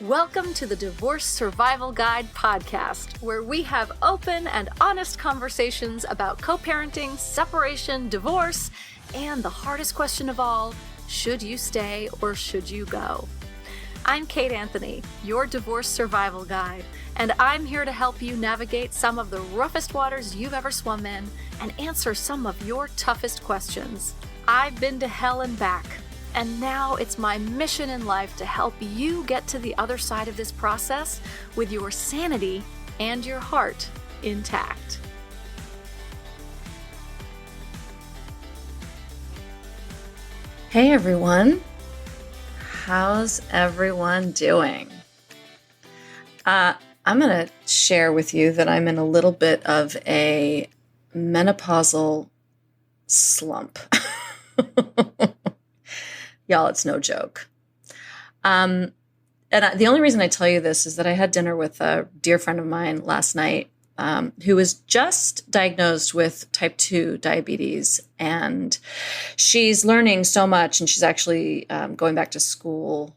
Welcome to the Divorce Survival Guide podcast, where we have open and honest conversations about co-parenting, separation, divorce, and the hardest question of all, should you stay or should you go? I'm Kate Anthony, your divorce survival guide, and I'm here to help you navigate some of the roughest waters you've ever swum in and answer some of your toughest questions. I've been to hell and back. And now it's my mission in life to help you get to the other side of this process with your sanity and your heart intact. Hey everyone, how's everyone doing? I'm going to share with you that I'm in a little bit of a menopausal slump. Y'all, it's no joke. The only reason I tell you this is that I had dinner with a dear friend of mine last night who was just diagnosed with type 2 diabetes. And she's learning so much, and she's actually going back to school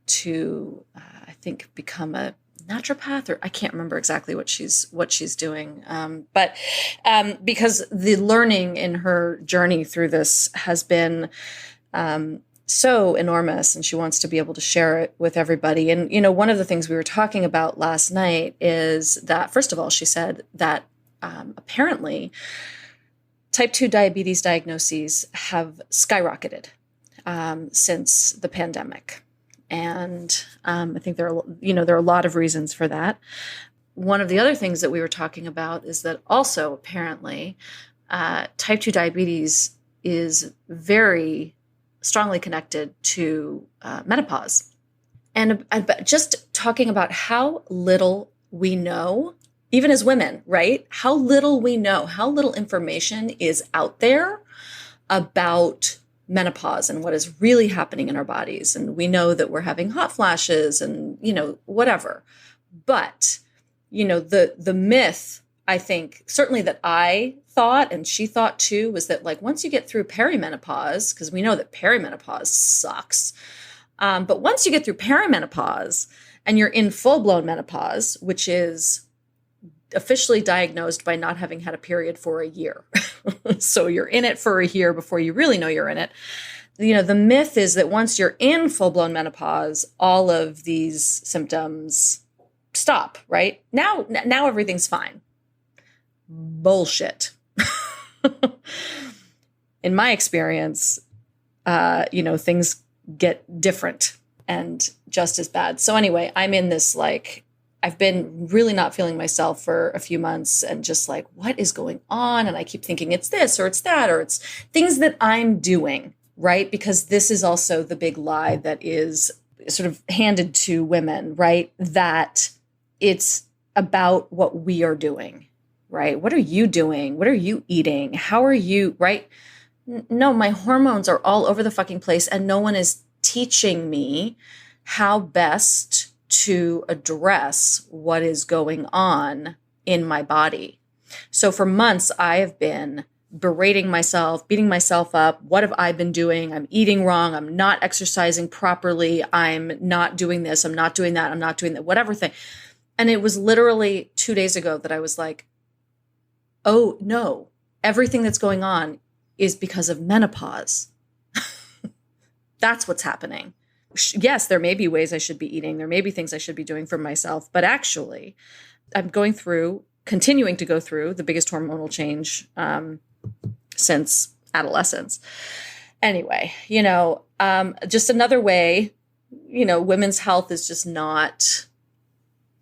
to, I think, become a naturopath, or I can't remember exactly what she's doing. But because the learning in her journey through this has been so enormous, and she wants to be able to share it with everybody. And, you know, one of the things we were talking about last night is that, first of all, she said that apparently type 2 diabetes diagnoses have skyrocketed since the pandemic. And I think there are a lot of reasons for that. One of the other things that we were talking about is that also apparently type 2 diabetes is very strongly connected to menopause. And just talking about how little we know, even as women, right? How little we know, how little information is out there about menopause and what is really happening in our bodies. And we know that we're having hot flashes and, whatever. But, the myth, I think, certainly that I thought, and she thought too, was that like once you get through perimenopause, because we know that perimenopause sucks, but once you get through perimenopause and you're in full-blown menopause, which is officially diagnosed by not having had a period for a year. So you're in it for a year before you really know you're in it. The myth is that once you're in full-blown menopause, all of these symptoms stop, right? Now everything's fine. Bullshit. In my experience, things get different and just as bad. So anyway, I'm in this, I've been really not feeling myself for a few months and just like, what is going on? And I keep thinking it's this or it's that, or it's things that I'm doing, right? Because this is also the big lie that is sort of handed to women, right? That it's about what we are doing, right? What are you doing? What are you eating? How are you, right? No, my hormones are all over the fucking place, and no one is teaching me how best to address what is going on in my body. So for months, I have been berating myself, beating myself up. What have I been doing? I'm eating wrong. I'm not exercising properly. I'm not doing this. I'm not doing that. I'm not doing that, whatever thing. And it was literally 2 days ago that I was like, oh no, everything that's going on is because of menopause. That's what's happening. Yes, there may be ways I should be eating. There may be things I should be doing for myself, but actually I'm continuing to go through the biggest hormonal change since adolescence. Anyway, just another way, women's health is just not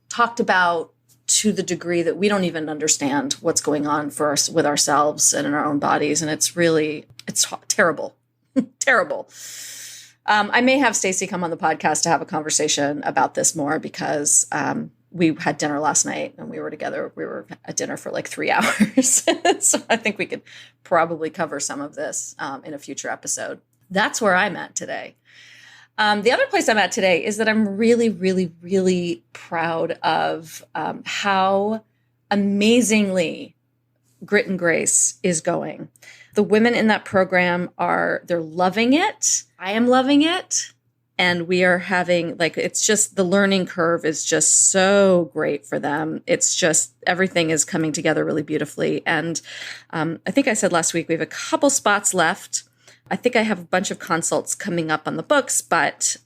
talked about to the degree that we don't even understand what's going on with ourselves and in our own bodies. And it's terrible, terrible. I may have Stacey come on the podcast to have a conversation about this more, because we had dinner last night and we were together. We were at dinner for like 3 hours. So I think we could probably cover some of this in a future episode. That's where I'm at today. The other place I'm at today is that I'm really, really, really proud of how amazingly Grit and Grace is going. The women in that program they're loving it. I am loving it. And we are having it's just the learning curve is just so great for them. It's just everything is coming together really beautifully. And I think I said last week, we have a couple spots left. I think I have a bunch of consults coming up on the books, but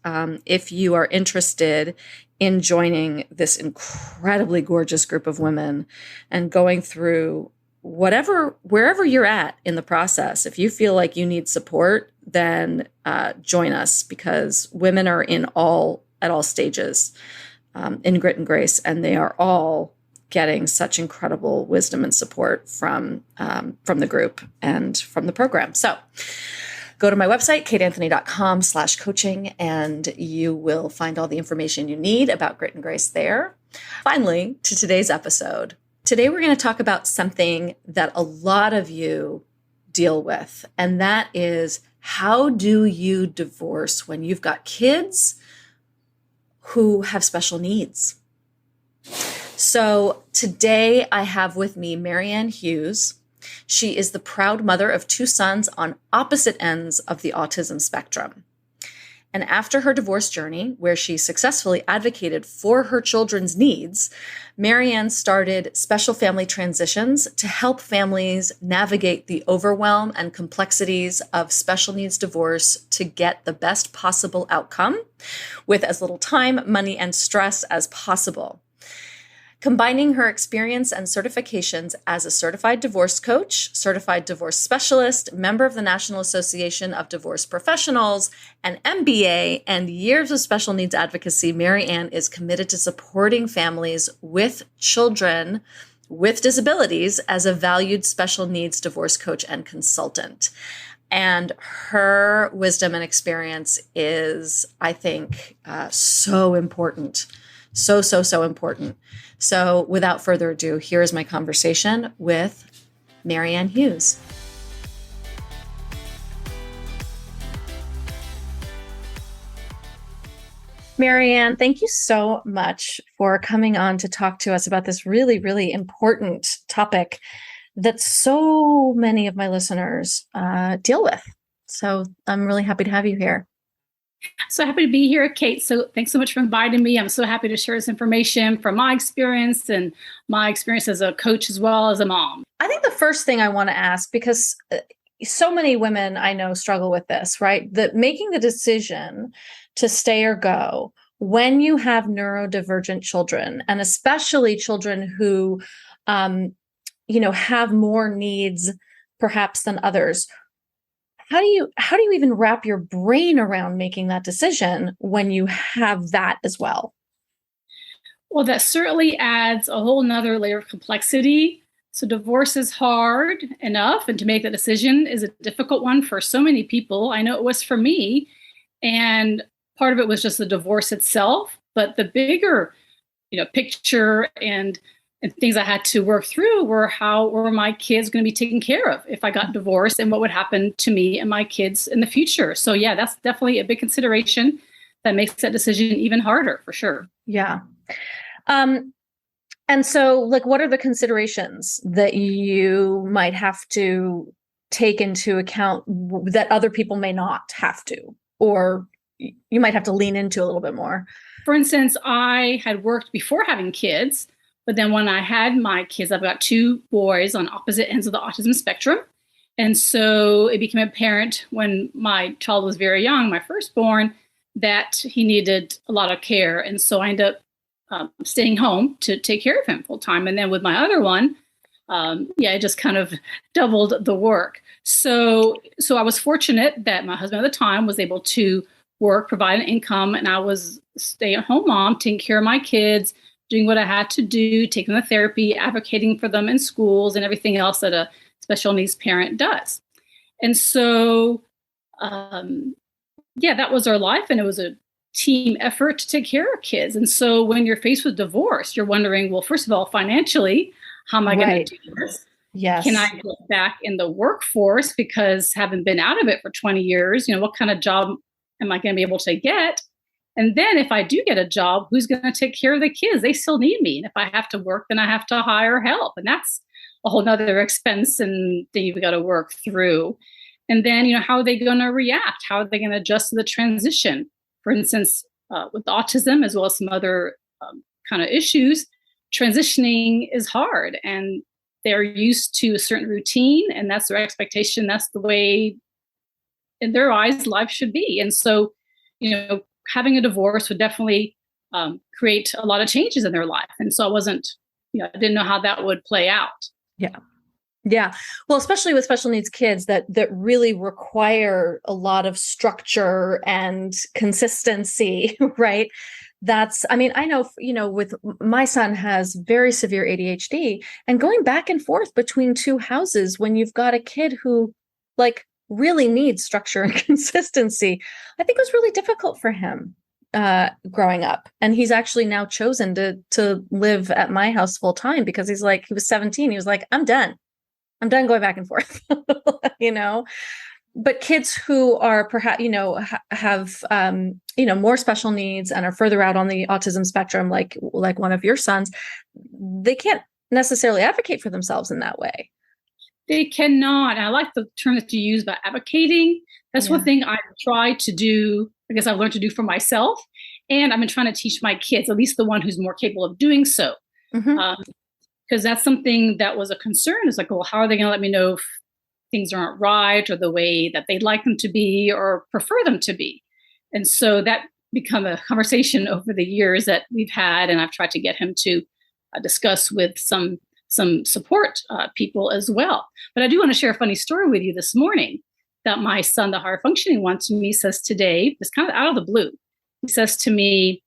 if you are interested in joining this incredibly gorgeous group of women and going through wherever you're at in the process, if you feel like you need support, then join us, because women are at all stages in Grit and Grace, and they are all getting such incredible wisdom and support from the group and from the program. So go to my website, kateanthony.com/coaching, and you will find all the information you need about Grit and Grace there. Finally, to today's episode. Today, we're going to talk about something that a lot of you deal with, and that is, how do you divorce when you've got kids who have special needs? So today I have with me Mary Anne Hughes. She is the proud mother of 2 sons on opposite ends of the autism spectrum. And after her divorce journey, where she successfully advocated for her children's needs, Mary Anne started Special Family Transitions to help families navigate the overwhelm and complexities of special needs divorce to get the best possible outcome with as little time, money, and stress as possible. Combining her experience and certifications as a certified divorce coach, certified divorce specialist, member of the National Association of Divorce Professionals, an MBA, and years of special needs advocacy, Mary Anne is committed to supporting families with children with disabilities as a valued special needs divorce coach and consultant. And her wisdom and experience is, I think, so important. So important. So without further ado, here is my conversation with Mary Anne Hughes. Mary Anne, thank you so much for coming on to talk to us about this really, really important topic that so many of my listeners deal with. So I'm really happy to have you here. So happy to be here, Kate. So thanks so much for inviting me. I'm so happy to share this information from my experience and my experience as a coach as well as a mom. I think the first thing I want to ask, because so many women I know struggle with this, right? That making the decision to stay or go when you have neurodivergent children, and especially children who, have more needs perhaps than others. How do you even wrap your brain around making that decision when you have that as well? Well, that certainly adds a whole nother layer of complexity. So divorce is hard enough, and to make that decision is a difficult one for so many people. I know it was for me, and part of it was just the divorce itself, but the bigger, picture and things I had to work through were, how were my kids going to be taken care of if I got divorced, and what would happen to me and my kids in the future. So yeah, that's definitely a big consideration that makes that decision even harder, for sure. Yeah. And so what are the considerations that you might have to take into account that other people may not have to, or you might have to lean into a little bit more? For instance, I had worked before having kids. But then when I had my kids, I've got 2 boys on opposite ends of the autism spectrum. And so it became apparent when my child was very young, my firstborn, that he needed a lot of care. And so I ended up staying home to take care of him full time. And then with my other one, it just kind of doubled the work. So I was fortunate that my husband at the time was able to work, provide an income, and I was stay-at-home mom, taking care of my kids, doing what I had to do, taking them to therapy, advocating for them in schools, and everything else that a special needs parent does. And so, that was our life, and it was a team effort to take care of kids. And so when you're faced with divorce, you're wondering, well, first of all, financially, how am I going to do this? Yes. Can I get back in the workforce, because having been out of it for 20 years, what kind of job am I going to be able to get? And then if I do get a job, who's going to take care of the kids? They still need me. And if I have to work, then I have to hire help. And that's a whole nother expense and thing you've got to work through. And then, how are they going to react? How are they going to adjust to the transition? for instance, with autism, as well as some other kind of issues, transitioning is hard, and they're used to a certain routine, and that's their expectation. That's the way, in their eyes, life should be. And so, having a divorce would definitely create a lot of changes in their life. And so I didn't know how that would play out. Yeah. Yeah. Well, especially with special needs kids that really require a lot of structure and consistency, right? I know, with my son has very severe ADHD, and going back and forth between two houses when you've got a kid who really needs structure and consistency, I think was really difficult for him growing up. And he's actually now chosen to live at my house full time because he was 17. He was like, I'm done going back and forth, but kids who are perhaps, have, more special needs and are further out on the autism spectrum, like one of your sons, they can't necessarily advocate for themselves in that way. They cannot. And I like the term that you use about advocating. That's one thing I try to do. I guess I've learned to do for myself. And I've been trying to teach my kids, at least the one who's more capable of doing so. Mm-hmm. Because that's something that was a concern. It's like, well, how are they going to let me know if things aren't right or the way that they'd like them to be or prefer them to be? And so that become a conversation over the years that we've had. And I've tried to get him to discuss with some support people as well. But I do want to share a funny story with you this morning that my son, the higher functioning one, to me says today, it's kind of out of the blue. He says to me,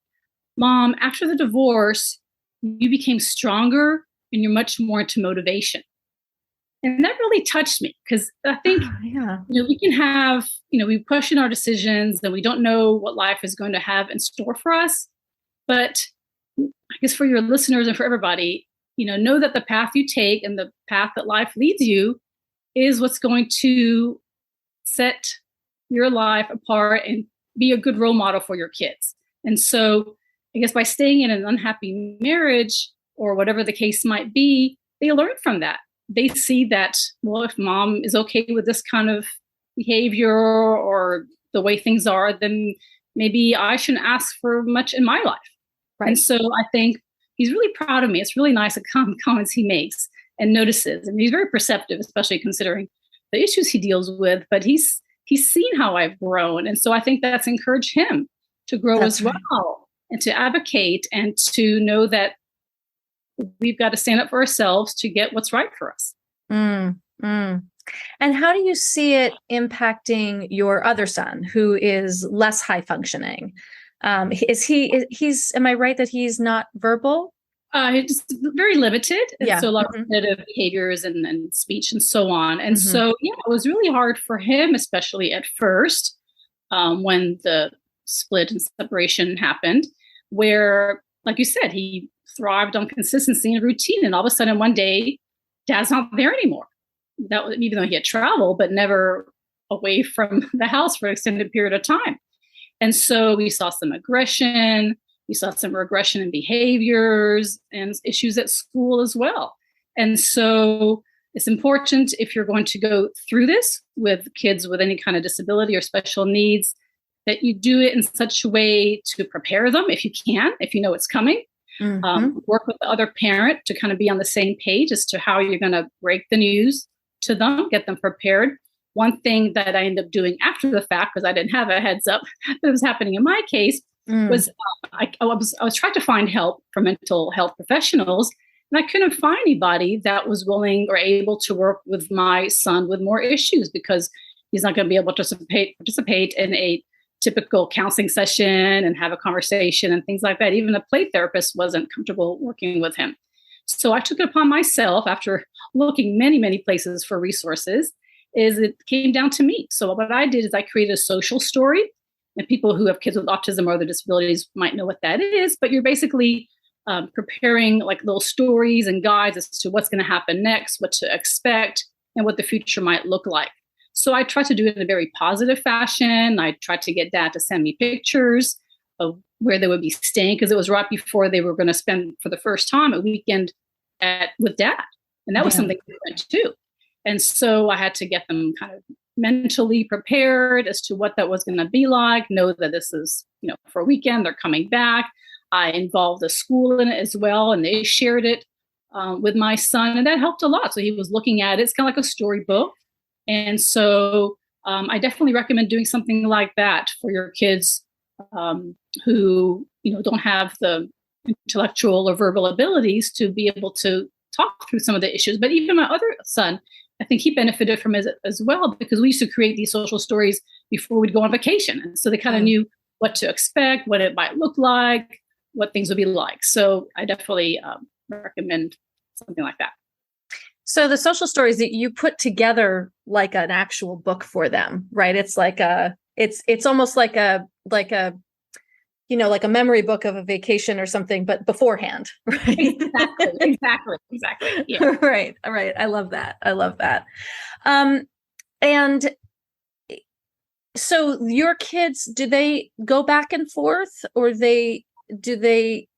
Mom, after the divorce, you became stronger and you're much more into motivation. And that really touched me because I think, we can have, we question our decisions and we don't know what life is going to have in store for us. But I guess for your listeners and for everybody, know that the path you take and the path that life leads you is what's going to set your life apart and be a good role model for your kids. And so I guess by staying in an unhappy marriage or whatever the case might be, they learn from that. They see that, well, if mom is okay with this kind of behavior or the way things are, then maybe I shouldn't ask for much in my life. Right. And so I think he's really proud of me. It's really nice the comments he makes and notices. And he's very perceptive, especially considering the issues he deals with. But he's seen how I've grown. And so I think that's encouraged him to grow as well and to advocate and to know that we've got to stand up for ourselves to get what's right for us. And how do you see it impacting your other son, who is less high functioning? Am I right that he's not verbal? It's very limited. Yeah. So a lot of repetitive behaviors and speech and so on. And so, it was really hard for him, especially at first, when the split and separation happened, where, like you said, he thrived on consistency and routine. And all of a sudden one day, Dad's not there anymore. That was, even though he had traveled, but never away from the house for an extended period of time. And so we saw some aggression, we saw some regression in behaviors and issues at school as well. And so it's important, if you're going to go through this with kids with any kind of disability or special needs, that you do it in such a way to prepare them if you can, if you know it's coming. Work with the other parent to kind of be on the same page as to how you're going to break the news to them, get them prepared. One thing that I ended up doing after the fact, because I didn't have a heads up that was happening in my case, was I was trying to find help from mental health professionals, and I couldn't find anybody that was willing or able to work with my son with more issues, because he's not going to be able to participate in a typical counseling session and have a conversation and things like that. Even a play therapist wasn't comfortable working with him. So I took it upon myself, after looking many, many places for resources, is it came down to me. So what I did is I created a social story, and people who have kids with autism or other disabilities might know what that is, but you're basically preparing like little stories and guides as to what's going to happen next, what to expect, and what the future might look like. So I tried to do it in a very positive fashion. I tried to get Dad to send me pictures of where they would be staying, because it was right before they were going to spend for the first time a weekend with Dad. And that was something different too. And so I had to get them kind of mentally prepared as to what that was going to be like, know that this is, for a weekend, they're coming back. I involved the school in it as well, and they shared it with my son, and that helped a lot. So he was looking at it. It's kind of like a storybook. And so I definitely recommend doing something like that for your kids who, don't have the intellectual or verbal abilities to be able to talk through some of the issues. But even my other son, I think he benefited from it as well, because we used to create these social stories before we'd go on vacation. And so they kind of knew what to expect, what it might look like, what things would be like. So I definitely recommend something like that. So the social stories that you put together like an actual book for them, right? It's like it's almost like a memory book of a vacation or something, but beforehand, right? Exactly. Yeah. Right. I love that. And so your kids, do they go back and forth, or do they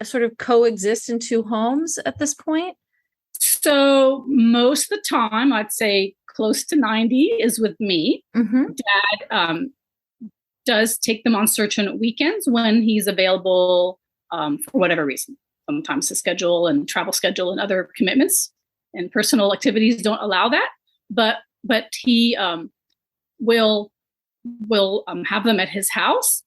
sort of coexist in two homes at this point? So most of the time, I'd say close to 90 is with me. Mm-hmm. Dad does take them on certain weekends when he's available for whatever reason. Sometimes his schedule and travel schedule and other commitments and personal activities don't allow that. But he will have them at his house.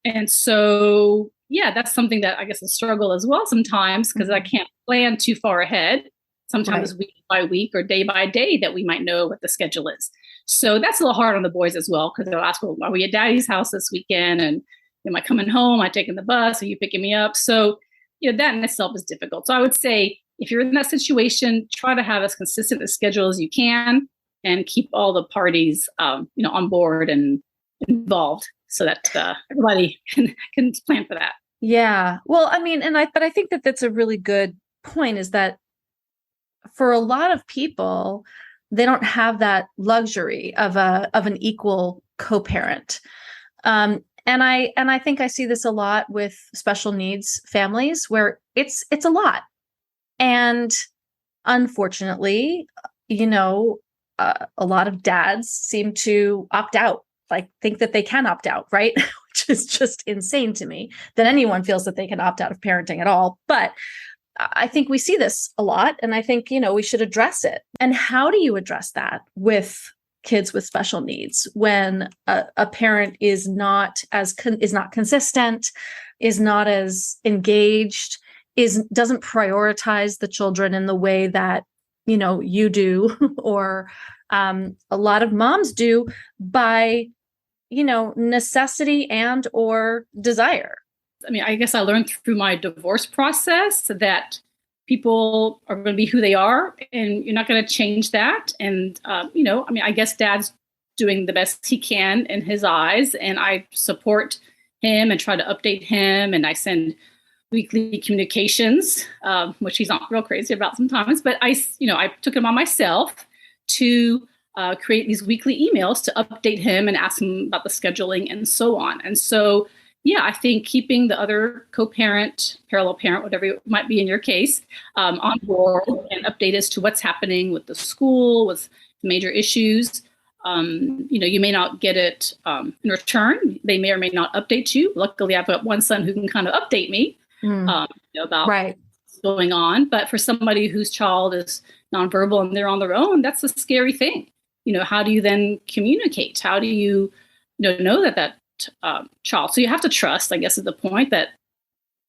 And so, yeah, that's something that I guess is a struggle as well sometimes, because I can't plan too far ahead. Sometimes week by week or day by day that we might know what the schedule is. So that's a little hard on the boys as well, because they'll ask, well, are we at Daddy's house this weekend? And am I coming home? Am I taking the bus? Are you picking me up? So, that in itself is difficult. So I would say if you're in that situation, try to have as consistent a schedule as you can and keep all the parties, on board and involved, so that everybody can plan for that. Yeah. Well, I mean, but I think that that's a really good point, is that for a lot of people, they don't have that luxury of an equal co-parent. And I think I see this a lot with special needs families, where it's a lot. And unfortunately, a lot of dads seem to opt out, like think that they can opt out, right? Which is just insane to me, that anyone feels that they can opt out of parenting at all. But I think we see this a lot, and I think, we should address it. And how do you address that with kids with special needs when a parent is not consistent, is not as engaged, doesn't prioritize the children in the way that you do, or a lot of moms do, by necessity and or desire? I mean, I guess I learned through my divorce process that people are going to be who they are, and you're not going to change that. And, I guess Dad's doing the best he can in his eyes, and I support him and try to update him. And I send weekly communications, which he's not real crazy about sometimes, but I took it on myself to create these weekly emails to update him and ask him about the scheduling and so on. And so, yeah, I think keeping the other co-parent, parallel parent, whatever it might be in your case, on board and update as to what's happening with the school, with major issues. You may not get it in return. They may or may not update you. Luckily, I've got one son who can kind of update me about what's going on. But for somebody whose child is nonverbal and they're on their own, that's a scary thing. How do you then communicate? How do you, know that child? So you have to trust, I guess, is the point, that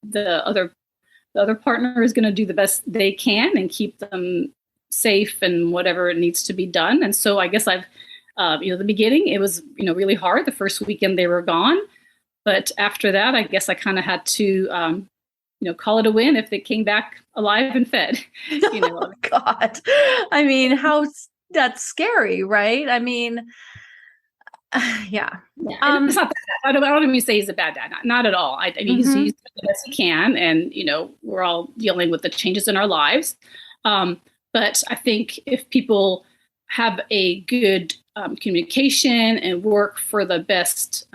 the other partner is going to do the best they can and keep them safe and whatever needs to be done. And so I guess I've, the beginning, it was, really hard. The first weekend they were gone. But after that, I guess I kind of had to, call it a win if they came back alive and fed. Oh, God. I mean, that's scary, right? I mean, yeah. It's not that bad. I don't even say he's a bad dad. Not at all. I mean, he's doing the best he can, and we're all dealing with the changes in our lives. But I think if people have a good communication and work for the best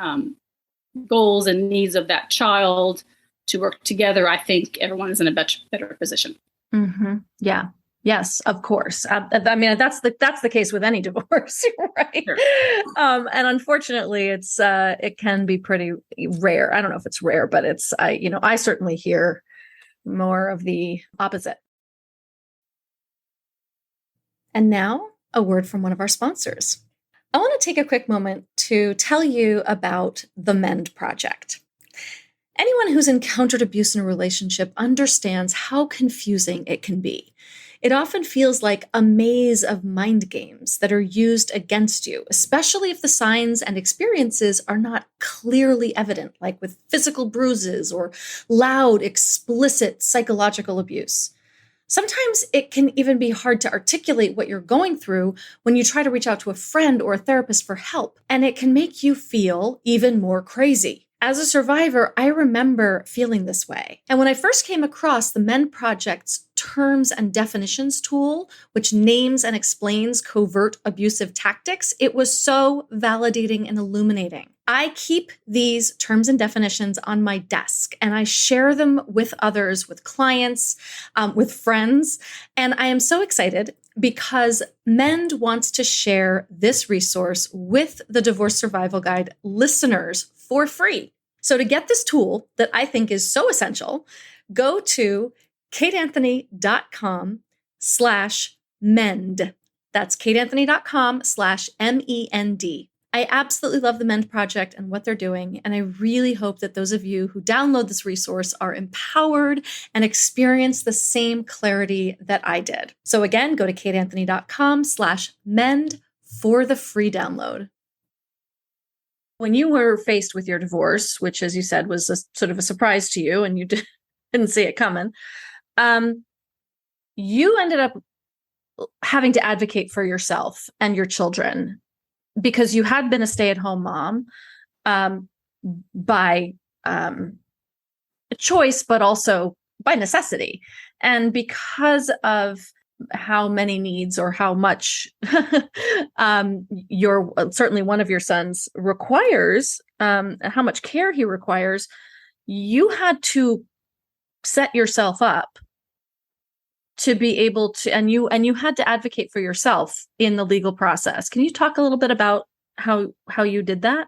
goals and needs of that child to work together, I think everyone is in a better position. Mm-hmm. Yeah. Yes, of course. I mean, that's the case with any divorce, right? Sure. And unfortunately, it can be pretty rare. I don't know if it's rare, but I certainly hear more of the opposite. And now, a word from one of our sponsors. I want to take a quick moment to tell you about the Mend Project. Anyone who's encountered abuse in a relationship understands how confusing it can be. It often feels like a maze of mind games that are used against you, especially if the signs and experiences are not clearly evident, like with physical bruises or loud, explicit psychological abuse. Sometimes it can even be hard to articulate what you're going through when you try to reach out to a friend or a therapist for help, and it can make you feel even more crazy. As a survivor, I remember feeling this way. And when I first came across the Mend Project's terms and definitions tool, which names and explains covert abusive tactics, it was so validating and illuminating. I keep these terms and definitions on my desk, and I share them with others, with clients, with friends. And I am so excited because Mend wants to share this resource with the Divorce Survival Guide listeners for free. So to get this tool that I think is so essential, go to kateanthony.com/mend. That's kateanthony.com/MEND. I absolutely love the Mend Project and what they're doing, and I really hope that those of you who download this resource are empowered and experience the same clarity that I did. So again, go to kateanthony.com/mend for the free download. When you were faced with your divorce, which, as you said, was sort of a surprise to you and you didn't see it coming, you ended up having to advocate for yourself and your children because you had been a stay-at-home mom by choice, but also by necessity. And because of how many needs or how much certainly one of your sons requires, how much care he requires, you had to set yourself up to be able to, and you had to advocate for yourself in the legal process. Can you talk a little bit about how you did that?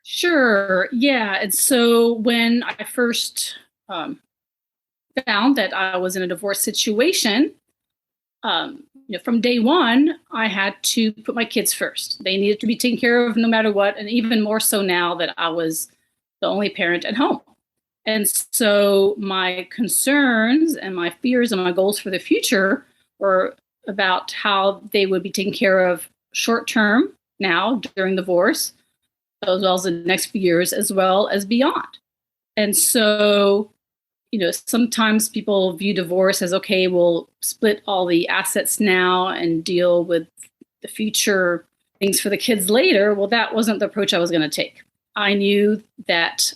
Sure. Yeah. And so when I first found that I was in a divorce situation, from day one, I had to put my kids first. They needed to be taken care of no matter what, and even more so now that I was the only parent at home. And so my concerns and my fears and my goals for the future were about how they would be taken care of short term now during divorce, as well as the next few years, as well as beyond. And so, sometimes people view divorce as, okay, we'll split all the assets now and deal with the future things for the kids later. Well, that wasn't the approach I was going to take. I knew that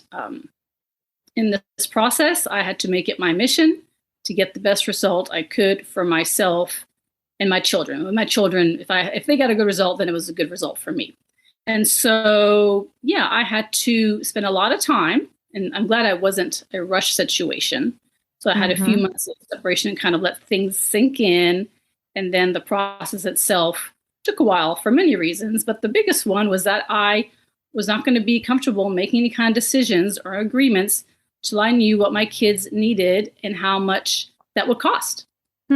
in this process, I had to make it my mission to get the best result I could for myself and my children. With my children, if they got a good result, then it was a good result for me. And so, yeah, I had to spend a lot of time, and I'm glad I wasn't a rush situation. So I had a few months of separation and kind of let things sink in. And then the process itself took a while for many reasons. But the biggest one was that I was not going to be comfortable making any kind of decisions or agreements till I knew what my kids needed and how much that would cost.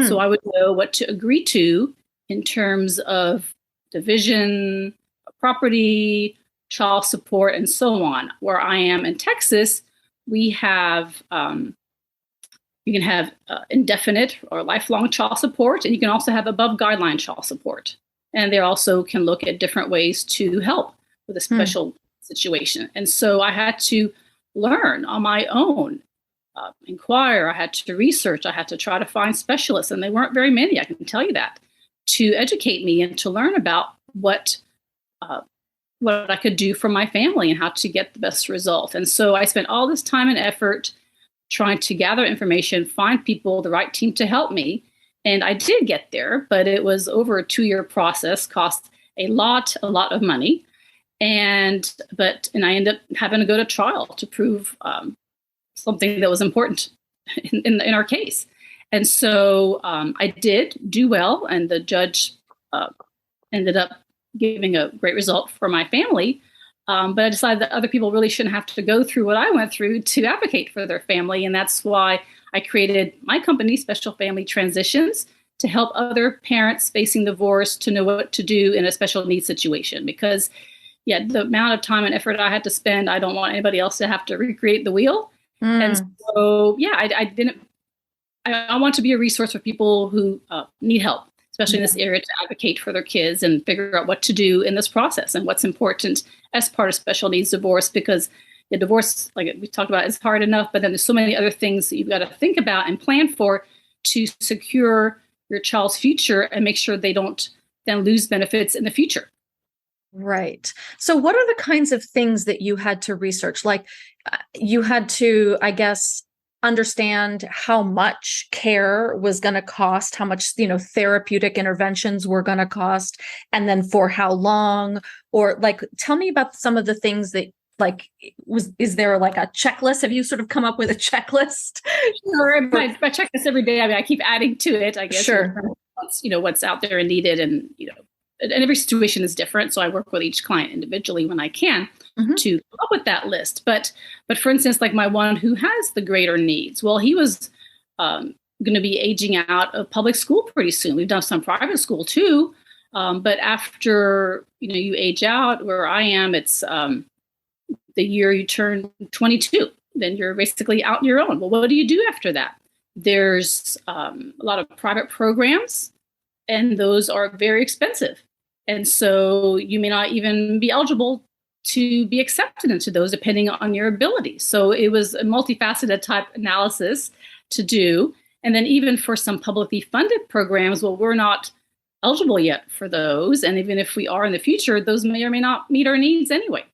So I would know what to agree to in terms of division, property, child support, and so on. Where I am in Texas, we have, you can have indefinite or lifelong child support, and you can also have above guideline child support. And they also can look at different ways to help with a special situation. And so I had to learn on my own, inquire, I had to research, I had to try to find specialists, and they weren't very many, I can tell you that, to educate me and to learn about what I could do for my family and how to get the best result. And so I spent all this time and effort trying to gather information, find people, the right team to help me. And I did get there, but it was over a 2-year process, cost a lot of money. And I ended up having to go to trial to prove something that was important in our case. And so I did do well, and the judge ended up giving a great result for my family. But I decided that other people really shouldn't have to go through what I went through to advocate for their family. And that's why I created my company, Special Family Transitions, to help other parents facing divorce to know what to do in a special needs situation. Because, yeah, the amount of time and effort I had to spend, I don't want anybody else to have to recreate the wheel. And so, yeah, I want to be a resource for people who need help, especially in this area, to advocate for their kids and figure out what to do in this process and what's important as part of special needs divorce. Because the divorce, like we talked about, is hard enough, but then there's so many other things that you've got to think about and plan for to secure your child's future and make sure they don't then lose benefits in the future. Right. So what are the kinds of things that you had to research? Like you had to, I guess, understand how much care was going to cost, how much, therapeutic interventions were going to cost, and then for how long, or like, tell me about some of the things that is there like a checklist? Have you sort of come up with a checklist? Sure. I check this every day. I mean, I keep adding to it, I guess. Sure. What's out there and needed. And, and every situation is different. So I work with each client individually when I can to come up with that list. But for instance, like my one who has the greater needs, well, he was going to be aging out of public school pretty soon. We've done some private school too. But after, you age out, where I am, it's the year you turn 22, then you're basically out on your own. Well, what do you do after that? There's a lot of private programs, and those are very expensive. And so you may not even be eligible to be accepted into those depending on your ability. So it was a multifaceted type analysis to do. And then even for some publicly funded programs, well, we're not eligible yet for those. And even if we are in the future, those may or may not meet our needs anyway.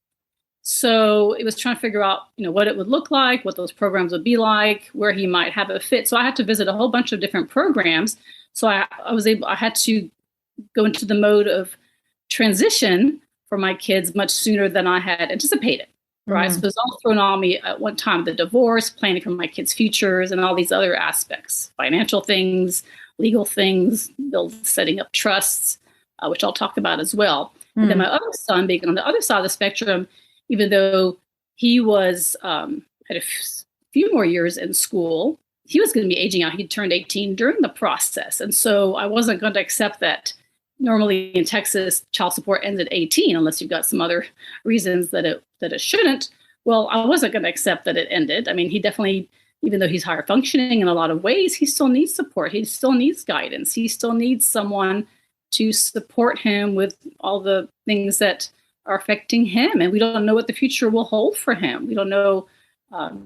So it was trying to figure out, what it would look like, what those programs would be like, where he might have a fit. So I had to visit a whole bunch of different programs. So I had to go into the mode of transition for my kids much sooner than I had anticipated. Right. So it was all thrown on me at one time: the divorce, planning for my kids' futures, and all these other aspects, financial things, legal things, setting up trusts, which I'll talk about as well. And then my other son, being on the other side of the spectrum, even though he was had a few more years in school, he was going to be aging out. He turned 18 during the process. And so I wasn't going to accept that. Normally in Texas, child support ends at 18, unless you've got some other reasons that it shouldn't. Well, I wasn't going to accept that it ended. I mean, he definitely, even though he's higher functioning in a lot of ways, he still needs support. He still needs guidance. He still needs someone to support him with all the things that are affecting him. And we don't know what the future will hold for him. We don't know,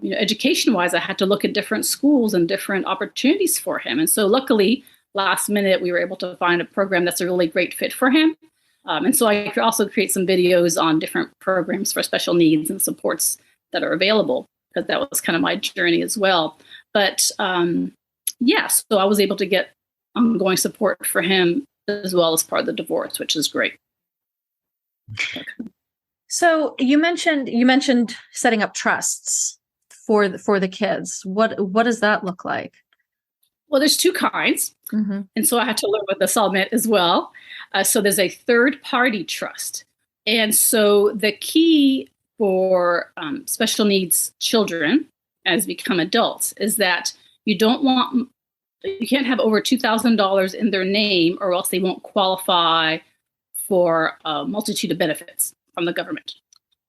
education-wise, I had to look at different schools and different opportunities for him. And so luckily, last minute, we were able to find a program that's a really great fit for him. And so I could also create some videos on different programs for special needs and supports that are available, because that was kind of my journey as well. But so I was able to get ongoing support for him as well as part of the divorce, which is great. So you mentioned setting up trusts for the kids. What does that look like? Well, there's two kinds. And so I had to learn what this all meant as well. So there's a third-party trust. And so the key for special needs children as become adults is that you can't have over $2,000 in their name, or else they won't qualify for a multitude of benefits from the government.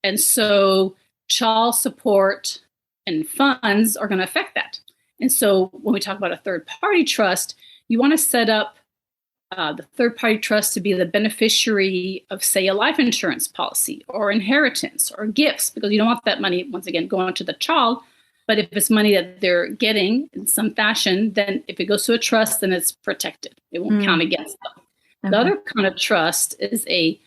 And so child support and funds are going to affect that. And so when we talk about a third-party trust, you want to set up the third-party trust to be the beneficiary of, say, a life insurance policy or inheritance or gifts, because you don't want that money, once again, going to the child. But if it's money that they're getting in some fashion, then if it goes to a trust, then it's protected. It won't count against them. Okay. The other kind of trust is a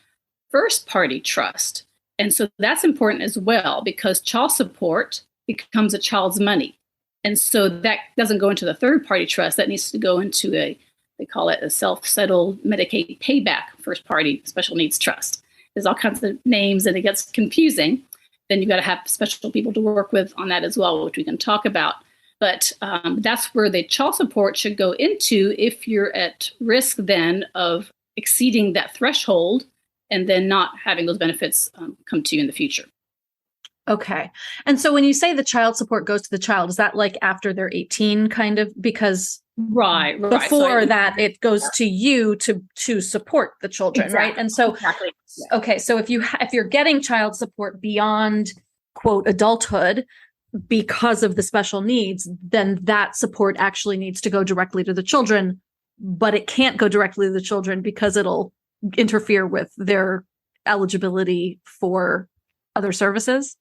first-party trust. And so that's important as well, because child support becomes a child's money. And so that doesn't go into the third-party trust. That needs to go into they call it a self-settled Medicaid payback first-party special needs trust. There's all kinds of names, and it gets confusing. Then you've got to have special people to work with on that as well, which we can talk about. But that's where the child support should go into if you're at risk then of exceeding that threshold and then not having those benefits come to you in the future. Okay. And so when you say the child support goes to the child, is that like after they're 18 kind of? Because right. before that, it goes to you to support the children, exactly, right? And so, exactly. Okay. So if you're getting child support beyond quote adulthood because of the special needs, then that support actually needs to go directly to the children, but it can't go directly to the children because it'll interfere with their eligibility for other services.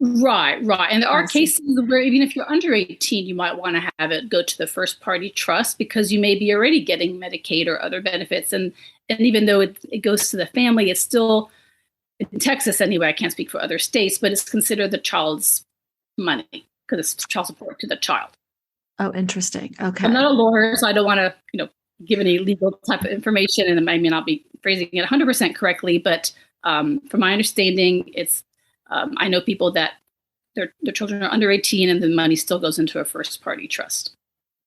Right. And there are cases where even if you're under 18, you might want to have it go to the first party trust because you may be already getting Medicaid or other benefits. And even though it goes to the family, it's still, in Texas anyway, I can't speak for other states, but it's considered the child's money because it's child support to the child. Oh, interesting. Okay. I'm not a lawyer, so I don't want to, give any legal type of information, and I may not be phrasing it 100% correctly, but from my understanding, it's I know people that their children are under 18 and the money still goes into a first party trust.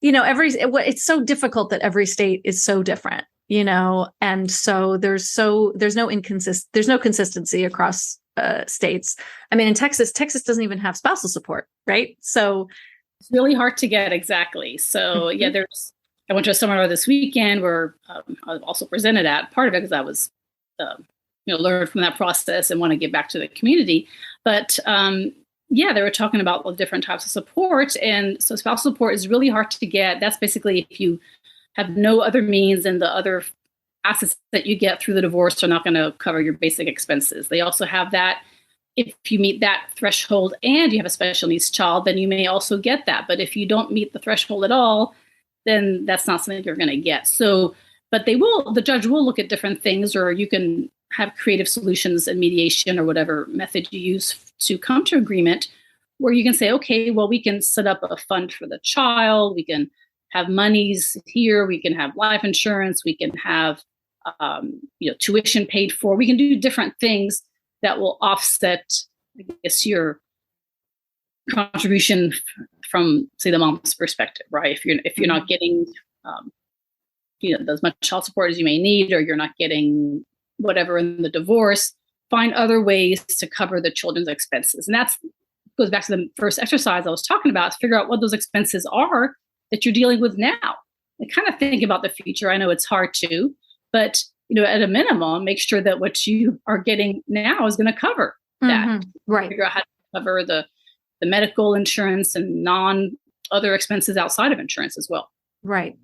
It's so difficult that every state is so different, and so there's no consistency across states. I mean, in Texas doesn't even have spousal support, right? So it's really hard to get. Exactly. So yeah, I went to a seminar this weekend where I also presented at part of it because I was learned from that process and want to give back to the community. But they were talking about all the different types of support. And so spousal support is really hard to get. That's basically if you have no other means and the other assets that you get through the divorce are not going to cover your basic expenses. They also have that. If you meet that threshold and you have a special needs child, then you may also get that. But if you don't meet the threshold at all, then that's not something you're going to get. So, but the judge will look at different things, or you can have creative solutions and mediation or whatever method you use to come to agreement where you can say, okay, well, we can set up a fund for the child. We can have monies here. We can have life insurance. We can have, tuition paid for. We can do different things that will offset, I guess, your contribution from, say, the mom's perspective, right? If you're not getting, as much child support as you may need, or you're not getting whatever in the divorce, find other ways to cover the children's expenses. And that goes back to the first exercise I was talking about, is figure out what those expenses are that you're dealing with now. And kind of think about the future. I know it's hard to, but at a minimum, make sure that what you are getting now is going to cover that. Mm-hmm. Right. Figure out how to cover the medical insurance and other expenses outside of insurance as well. Right.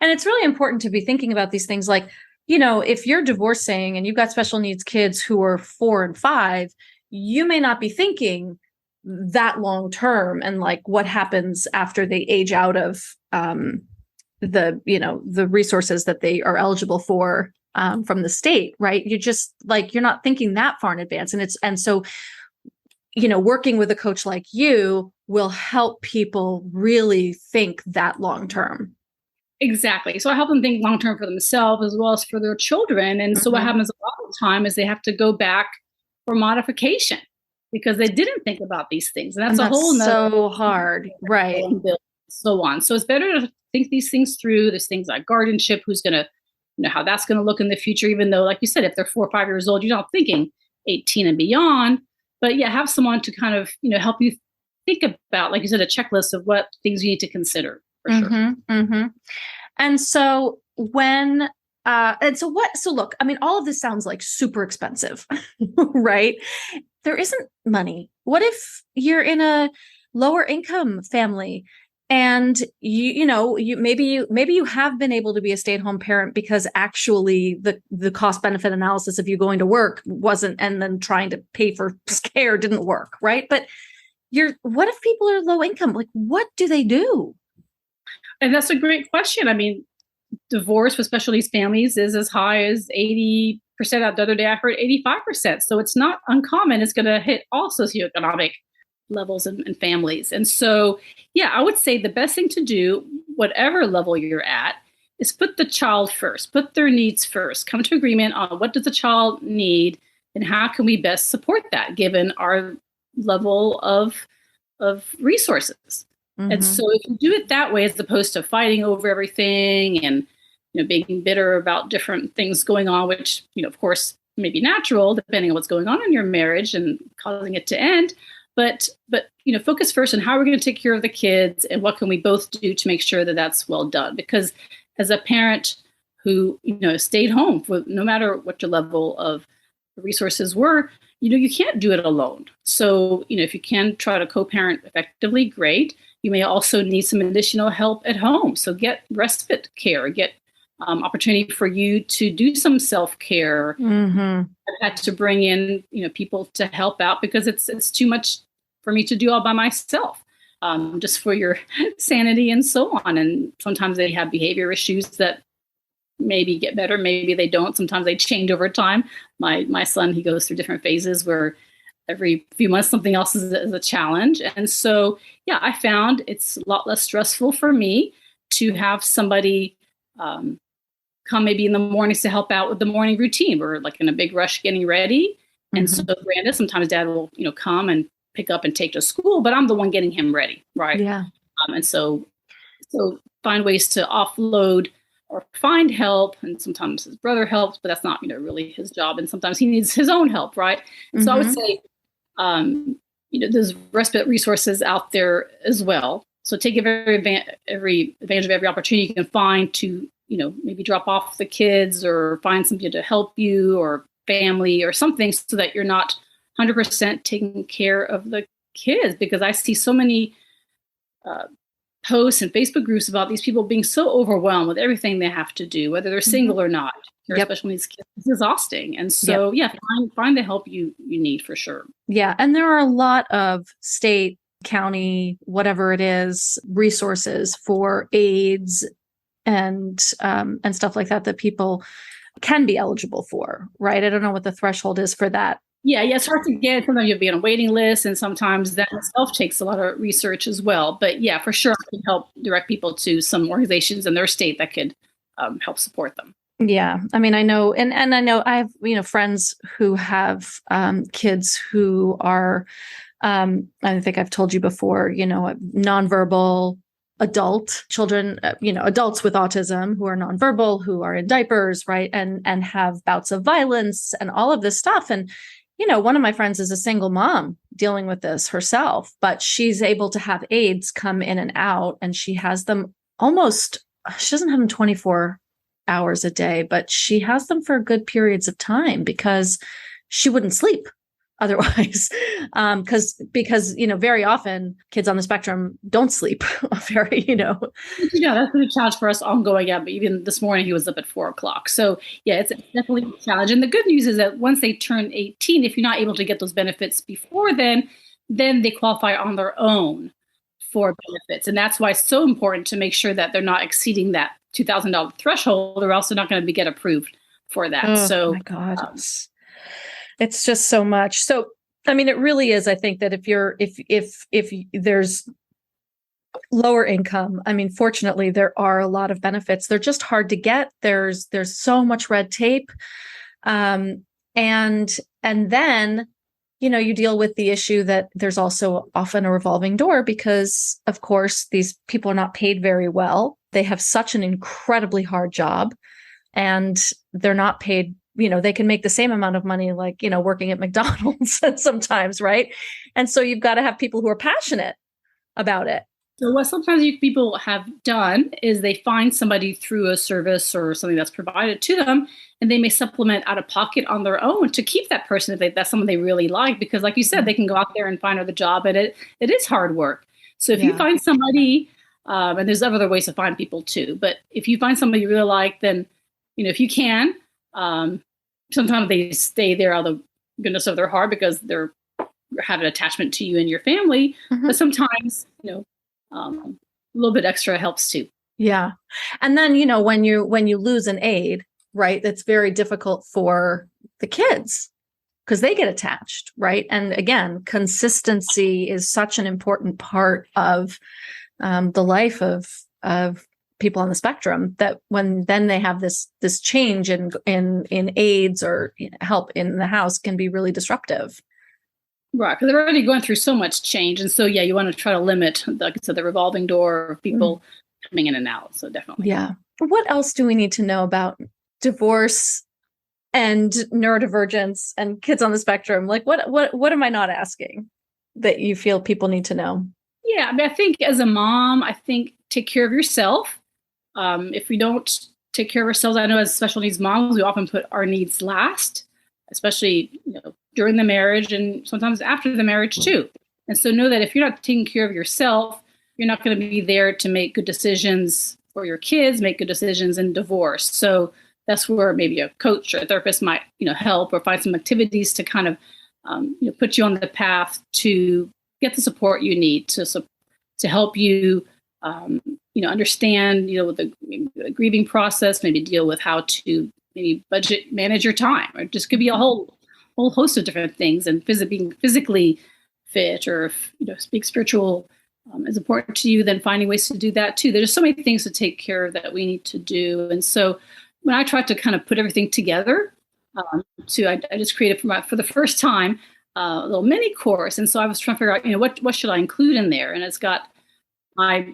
And it's really important to be thinking about these things like, if you're divorcing and you've got special needs kids who are 4 and 5, you may not be thinking that long term and like what happens after they age out of the resources that they are eligible for from the state, right? You're not thinking that far in advance. And so working with a coach like you will help people really think that long term. Exactly. So I help them think long-term for themselves as well as for their children. And so what happens a lot of the time is they have to go back for modification because they didn't think about these things. And that's a whole nother so hard. Right. And so on. So it's better to think these things through. There's things like guardianship, who's going to, how that's going to look in the future, even though, like you said, if they're 4 or 5 years old, you're not thinking 18 and beyond. But yeah, have someone to kind of, help you think about, like you said, a checklist of what things you need to consider. For sure. Mm-hmm. And so so look, I mean, all of this sounds like super expensive, right? There isn't money. What if you're in a lower income family and maybe you have been able to be a stay-at-home parent because actually the cost benefit analysis of you going to work wasn't, and then trying to pay for care didn't work, right? But what if people are low income? Like, what do they do? And that's a great question. I mean, divorce for special needs families is as high as 80%. The other day I heard 85%. So it's not uncommon. It's going to hit all socioeconomic levels and families. And so, yeah, I would say the best thing to do, whatever level you're at, is put the child first, put their needs first, come to agreement on what does the child need and how can we best support that given our level of resources. And so if you do it that way, as opposed to fighting over everything and, being bitter about different things going on, which, of course, may be natural depending on what's going on in your marriage and causing it to end. But focus first on how we're going to take care of the kids and what can we both do to make sure that that's well done. Because as a parent who, stayed home, no matter what your level of resources were, you can't do it alone. So, if you can try to co-parent effectively, great. You may also need some additional help at home. So get respite care, get opportunity for you to do some self-care. I've had to bring in, people to help out because it's too much for me to do all by myself, just for your sanity and so on. And sometimes they have behavior issues that maybe get better, maybe they don't. Sometimes they change over time. My son, he goes through different phases where every few months something else is a challenge. And so, I found it's a lot less stressful for me to have somebody come maybe in the mornings to help out with the morning routine. We're like in a big rush getting ready. And so granted, sometimes dad will, come and pick up and take to school, but I'm the one getting him ready. Right. Yeah. And so find ways to offload or find help. And sometimes his brother helps, but that's not, really his job. And sometimes he needs his own help. Right. And so I would say, there's respite resources out there as well. So take every advantage of every opportunity you can find to, maybe drop off the kids or find somebody to help you or family or something so that you're not 100% taking care of the kids. Because I see so many posts and Facebook groups about these people being so overwhelmed with everything they have to do, whether they're single or not. Your special needs kids is exhausting. And so, find the help you need for sure. Yeah. And there are a lot of state, county, whatever it is, resources for aids and stuff like that people can be eligible for, right? I don't know what the threshold is for that. Yeah, it's hard to get. Sometimes you have to be on a waiting list, and sometimes that itself takes a lot of research as well. But for sure, I can help direct people to some organizations in their state that could help support them. Yeah. I mean, I know, and I know I have, friends who have kids who are, I think I've told you before, nonverbal adult children, adults with autism who are nonverbal, who are in diapers, right? And have bouts of violence and all of this stuff. And, one of my friends is a single mom dealing with this herself, but she's able to have aides come in and out, and she has them she doesn't have them 24 hours a day, but she has them for good periods of time because she wouldn't sleep otherwise. Because very often kids on the spectrum don't sleep very, that's been a challenge for us ongoing. Yeah. But even this morning he was up at 4:00. So it's definitely a challenge. And the good news is that once they turn 18, if you're not able to get those benefits before then they qualify on their own for benefits. And that's why it's so important to make sure that they're not exceeding that $2,000 threshold, or else they're not going to get approved for that. Oh my God. It's just so much. So, I mean, it really is. I think that if there's lower income, I mean, fortunately, there are a lot of benefits. They're just hard to get. There's so much red tape. And then, you deal with the issue that there's also often a revolving door because, of course, these people are not paid very well. They have such an incredibly hard job, and they're not paid. They can make the same amount of money, like, working at McDonald's sometimes, right? And so you've got to have people who are passionate about it. So what sometimes people have done is they find somebody through a service or something that's provided to them, and they may supplement out of pocket on their own to keep that person if that's someone they really like. Because like you said, they can go out there and find another job, and it is hard work. So if you find somebody, and there's other ways to find people too, but if you find somebody you really like, then, if you can, sometimes they stay there out of the goodness of their heart because they're have an attachment to you and your family. But sometimes, a little bit extra helps too. Yeah. And then, when you lose an aid, right, that's very difficult for the kids because they get attached, right? And again, consistency is such an important part of the life of people on the spectrum, that when then they have this change in aids or help in the house can be really disruptive. Right, because they're already going through so much change. And so, yeah, you want to try to limit, like I said, the revolving door of people coming in and out. So definitely. Yeah. What else do we need to know about divorce and neurodivergence and kids on the spectrum? Like what am I not asking that you feel people need to know? Yeah, I mean, I think as a mom, I think take care of yourself. If we don't take care of ourselves, I know as special needs moms, we often put our needs last, especially during the marriage and sometimes after the marriage too. And so know that if you're not taking care of yourself, you're not going to be there to make good decisions for your kids, make good decisions in divorce. So that's where maybe a coach or a therapist might help, or find some activities to kind of put you on the path to get the support you need to help you understand the grieving process, maybe deal with how to maybe budget manage your time, or just could be a whole host of different things. And being physically fit, or if speak spiritual is important to you, then finding ways to do that too. There's so many things to take care of that we need to do. And so when I tried to kind of put everything together, I just created for the first time a little mini course. And so I was trying to figure out, what should I include in there? And it's got my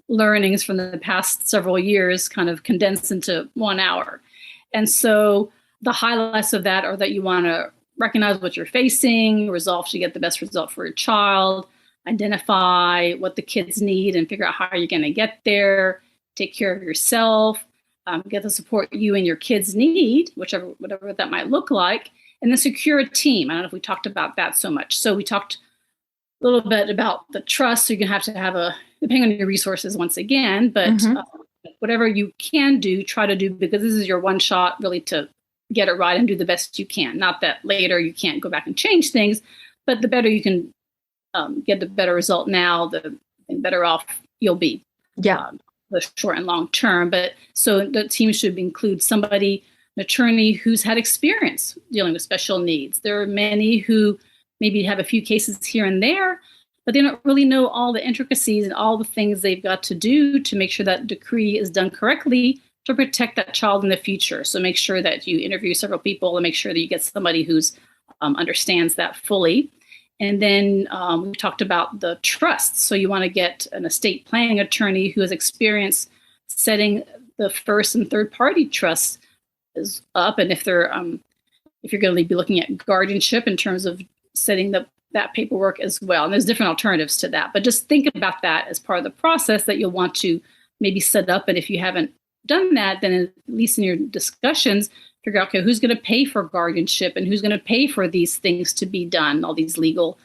learnings from the past several years kind of condensed into 1 hour. And so the highlights of that are that you want to recognize what you're facing, resolve to get the best result for your child, identify what the kids need and figure out how you're going to get there, take care of yourself, get the support you and your kids need, whatever that might look like, and then secure a team. I don't know if we talked about that so much. So we talked a little bit about the trust. So you're going to have depending on your resources once again, but whatever you can do, try to do, because this is your one shot really to get it right and do the best you can. Not that later you can't go back and change things, but the better you can get the better result now, the better off you'll be. Yeah. The short and long term. But so the team should include somebody, an attorney who's had experience dealing with special needs. There are many who maybe have a few cases here and there, but they don't really know all the intricacies and all the things they've got to do to make sure that decree is done correctly to protect that child in the future. So make sure that you interview several people and make sure that you get somebody who's understands that fully. And then we talked about the trust. So you want to get an estate planning attorney who has experience setting the first and third party trusts up. And if you're going to be looking at guardianship in terms of setting that paperwork as well. And there's different alternatives to that. But just think about that as part of the process that you'll want to maybe set up. And if you haven't done that, then at least in your discussions, figure out, okay, who's going to pay for guardianship and who's going to pay for these things to be done, all these legal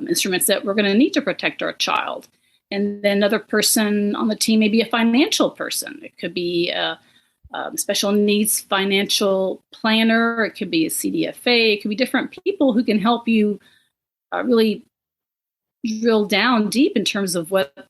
instruments that we're going to need to protect our child. And then another person on the team may be a financial person. It could be a special needs financial planner. It could be a CDFA. It could be different people who can help you really drill down deep in terms of what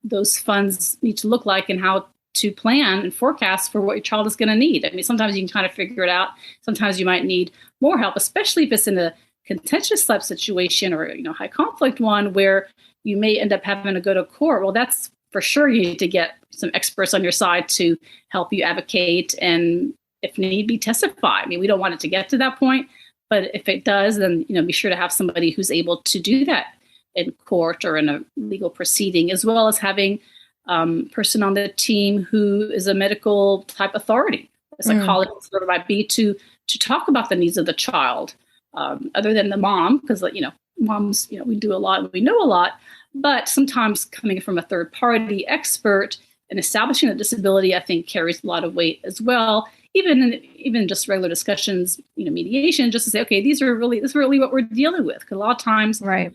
those funds need to look like and how to plan and forecast for what your child is going to need. I mean, sometimes you can kind of figure it out. Sometimes you might need more help, especially if it's in a contentious type situation or high conflict one where you may end up having to go to court. Well, that's for sure you need to get some experts on your side to help you advocate and, if need be, testify. I mean, we don't want it to get to that point, but if it does, then be sure to have somebody who's able to do that in court or in a legal proceeding, as well as having person on the team who is a medical type authority, a psychologist, whatever it might be, to talk about the needs of the child, other than the mom, because moms, we do a lot and we know a lot, but sometimes coming from a third party expert and establishing a disability, I think carries a lot of weight as well. Even just regular discussions, mediation, just to say, okay, this is really what we're dealing with. Because a lot of times, right,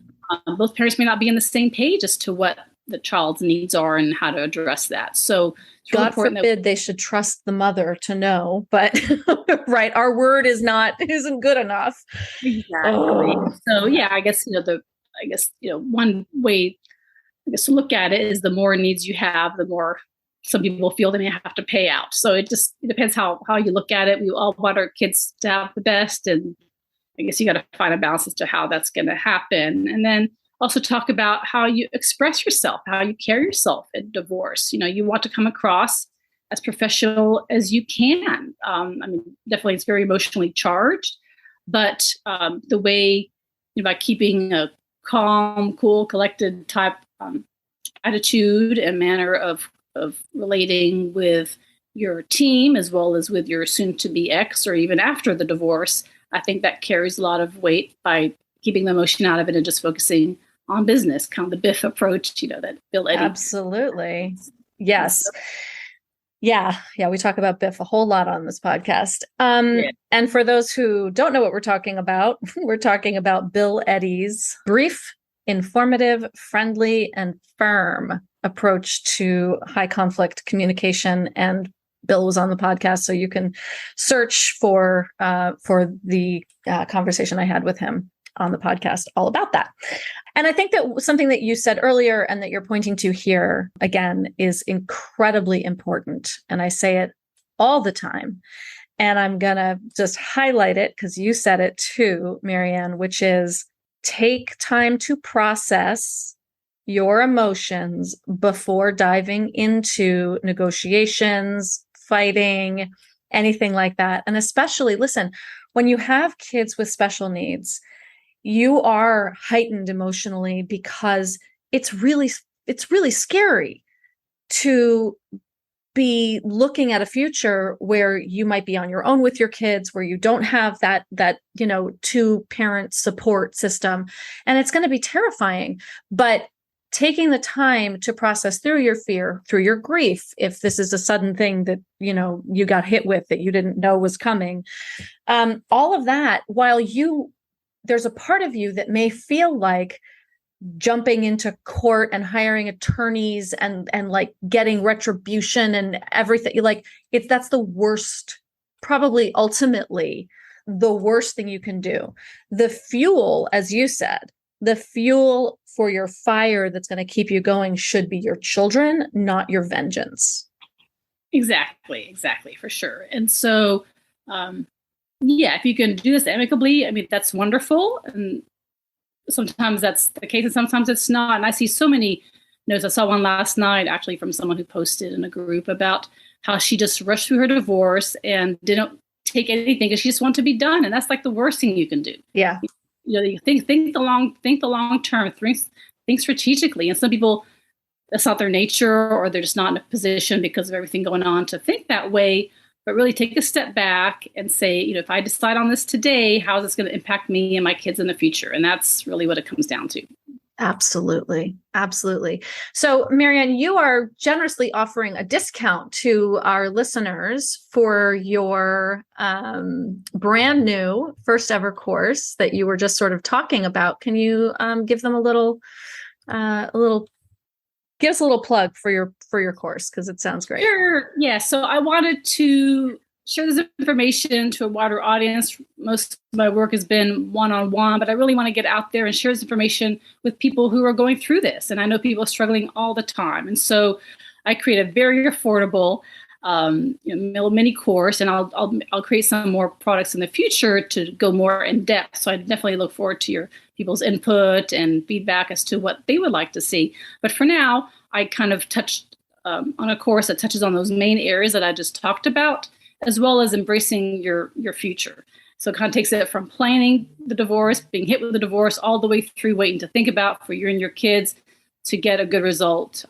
both parents may not be on the same page as to what the child's needs are and how to address that. So God forbid they should trust the mother to know, but right, our word isn't good enough. Exactly. Oh. So yeah, I guess one way to look at it is the more needs you have, the more some people feel they may have to pay out. So it depends how you look at it. We all want our kids to have the best, and I guess you got to find a balance as to how that's going to happen. And then also talk about how you express yourself, how you carry yourself in divorce. You want to come across as professional as you can. Definitely it's very emotionally charged, but the way by keeping a calm, cool, collected type attitude and manner of relating with your team as well as with your soon-to-be ex, or even after the divorce. I think that carries a lot of weight by keeping the emotion out of it and just focusing on business, kind of the Biff approach, that Bill Eddy. Absolutely. Yes. Yeah. We talk about Biff a whole lot on this podcast. And for those who don't know what we're talking about, we're talking about Bill Eddy's brief, informative, friendly, and firm approach to high conflict communication. And Bill was on the podcast, so you can search for the conversation I had with him on the podcast all about that. And I think that something that you said earlier and that you're pointing to here again is incredibly important. And I say it all the time. And I'm going to just highlight it because you said it too, Mary Anne, which is take time to process your emotions before diving into negotiations, fighting, anything like that. And especially, listen, when you have kids with special needs, you are heightened emotionally because it's really scary to be looking at a future where you might be on your own with your kids, where you don't have that two parent support system, and it's going to be terrifying. But taking the time to process through your fear, through your grief, if this is a sudden thing that you got hit with that you didn't know was coming, all of that, while there's a part of you that may feel like jumping into court and hiring attorneys and like getting retribution and everything. That's the worst, probably ultimately the worst thing you can do. The fuel, as you said, the fuel for your fire that's going to keep you going should be your children, not your vengeance. Exactly, for sure. And so, if you can do this amicably, I mean, that's wonderful. And sometimes that's the case and sometimes it's not. And I see so many notes. I saw one last night actually from someone who posted in a group about how she just rushed through her divorce and didn't take anything because she just wanted to be done. And that's like the worst thing you can do. Yeah. You think the long term, think strategically. And some people, that's not their nature, or they're just not in a position because of everything going on to think that way. But really take a step back and say, if I decide on this today, how is this going to impact me and my kids in the future? And that's really what it comes down to. Absolutely. So, Mary Anne, you are generously offering a discount to our listeners for your brand new first ever course that you were just sort of talking about. Can you give them give us a little plug for your course, because it sounds great. Sure. Yeah. So I wanted to share this information to a wider audience. Most of my work has been one-on-one, but I really want to get out there and share this information with people who are going through this. And I know people are struggling all the time. And so I create a very affordable mini course, and I'll create some more products in the future to go more in depth. So I definitely look forward to your people's input and feedback as to what they would like to see. But for now, I kind of touched on a course that touches on those main areas that I just talked about, as well as embracing your future. So it kind of takes it from planning the divorce, being hit with the divorce, all the way through waiting to think about for you and your kids to get a good result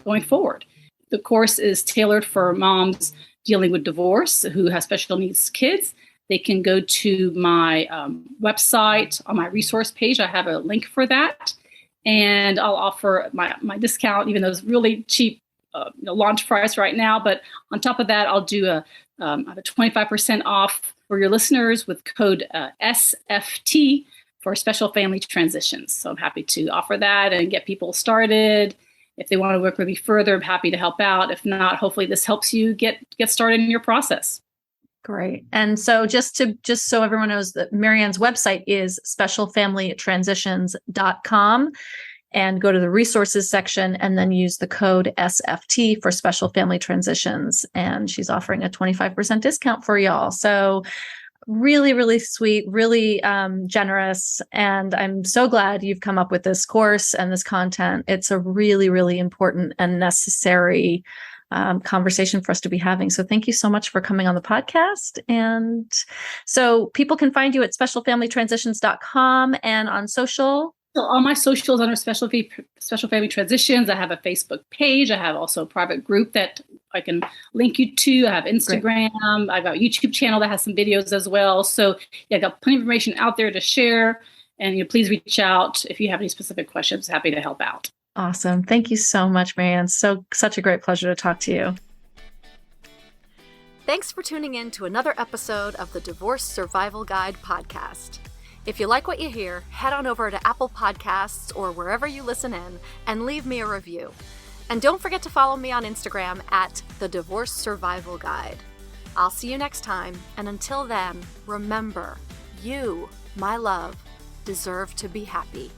going forward. The course is tailored for moms dealing with divorce who have special needs kids. They can go to my website on my resource page. I have a link for that. And I'll offer my discount, even though it's really cheap launch price right now. But on top of that, I'll do a 25% off for your listeners with code SFT for special family transitions. So I'm happy to offer that and get people started. If they want to work with me further, I'm happy to help out. If not, hopefully this helps you get started in your process. Great. And so just so everyone knows, that Mary Anne's website is specialfamilytransitions.com, and go to the resources section and then use the code SFT for special family transitions. And she's offering a 25% discount for y'all. So really, really sweet, really generous. And I'm so glad you've come up with this course and this content. It's a really, really important and necessary conversation for us to be having. So thank you so much for coming on the podcast. And so people can find you at specialfamilytransitions.com and on social. So all my socials under Special Family Transitions. I have a Facebook page. I have also a private group that I can link you to. I have Instagram. Great. I've got a YouTube channel that has some videos as well. So yeah, I got plenty of information out there to share. And please reach out if you have any specific questions. Happy to help out. Awesome. Thank you so much, Mary Anne. Such a great pleasure to talk to you. Thanks for tuning in to another episode of the Divorce Survival Guide podcast. If you like what you hear, head on over to Apple Podcasts or wherever you listen in and leave me a review. And don't forget to follow me on Instagram at the Divorce Survival Guide. I'll see you next time, and until then, remember, you, my love, deserve to be happy.